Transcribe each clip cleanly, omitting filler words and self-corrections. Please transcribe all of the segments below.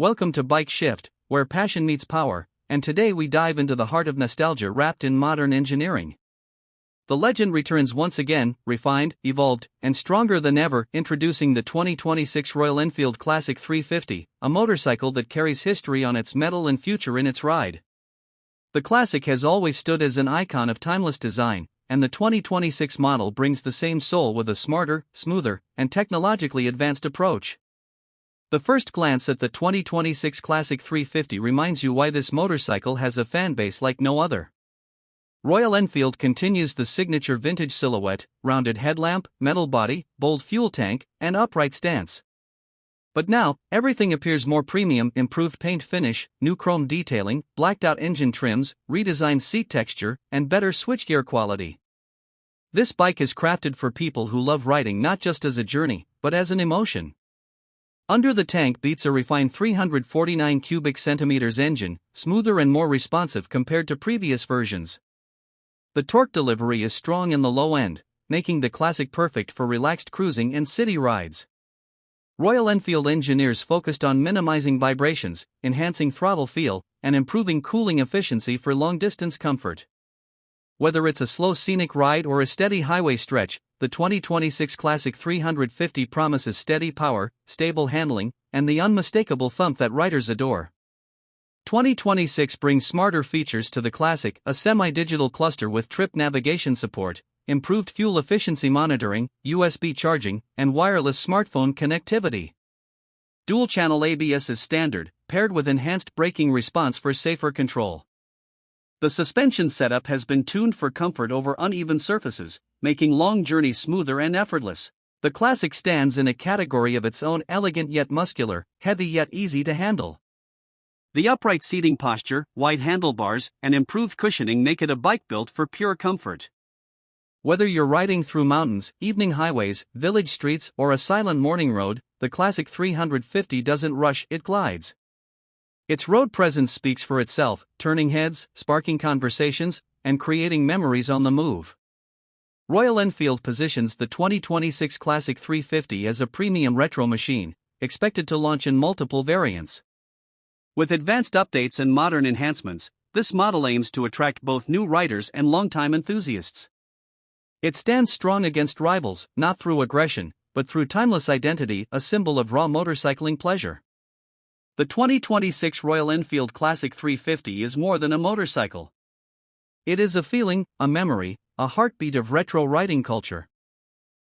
Welcome to Bike Shift, where passion meets power, and today we dive into the heart of nostalgia wrapped in modern engineering. The legend returns once again, refined, evolved, and stronger than ever, introducing the 2026 Royal Enfield Classic 350, a motorcycle that carries history on its metal and future in its ride. The Classic has always stood as an icon of timeless design, and the 2026 model brings the same soul with a smarter, smoother, and technologically advanced approach. The first glance at the 2026 Classic 350 reminds you why this motorcycle has a fanbase like no other. Royal Enfield continues the signature vintage silhouette, rounded headlamp, metal body, bold fuel tank, and upright stance. But now, everything appears more premium: improved paint finish, new chrome detailing, blacked-out engine trims, redesigned seat texture, and better switchgear quality. This bike is crafted for people who love riding not just as a journey, but as an emotion. Under the tank beats a refined 349 cubic centimeters engine, smoother and more responsive compared to previous versions. The torque delivery is strong in the low end, making the Classic perfect for relaxed cruising and city rides. Royal Enfield engineers focused on minimizing vibrations, enhancing throttle feel, and improving cooling efficiency for long-distance comfort. Whether it's a slow scenic ride or a steady highway stretch, the 2026 Classic 350 promises steady power, stable handling, and the unmistakable thump that riders adore. 2026 brings smarter features to the Classic: a semi-digital cluster with trip navigation support, improved fuel efficiency monitoring, USB charging, and wireless smartphone connectivity. Dual-channel ABS is standard, paired with enhanced braking response for safer control. The suspension setup has been tuned for comfort over uneven surfaces, making long journeys smoother and effortless. The Classic stands in a category of its own: elegant yet muscular, heavy yet easy to handle. The upright seating posture, wide handlebars, and improved cushioning make it a bike built for pure comfort. Whether you're riding through mountains, evening highways, village streets, or a silent morning road, the Classic 350 doesn't rush, it glides. Its road presence speaks for itself, turning heads, sparking conversations, and creating memories on the move. Royal Enfield positions the 2026 Classic 350 as a premium retro machine, expected to launch in multiple variants. With advanced updates and modern enhancements, this model aims to attract both new riders and longtime enthusiasts. It stands strong against rivals, not through aggression, but through timeless identity, a symbol of raw motorcycling pleasure. The 2026 Royal Enfield Classic 350 is more than a motorcycle. It is a feeling, a memory, a heartbeat of retro riding culture.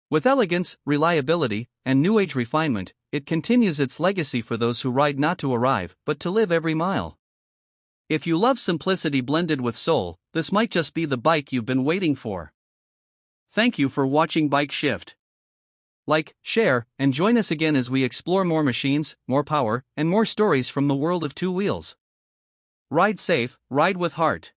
With elegance, reliability, and new-age refinement, it continues its legacy for those who ride not to arrive, but to live every mile. If you love simplicity blended with soul, this might just be the bike you've been waiting for. Thank you for watching Bike Shift. Like, share, and join us again as we explore more machines, more power, and more stories from the world of two wheels. Ride safe, ride with heart.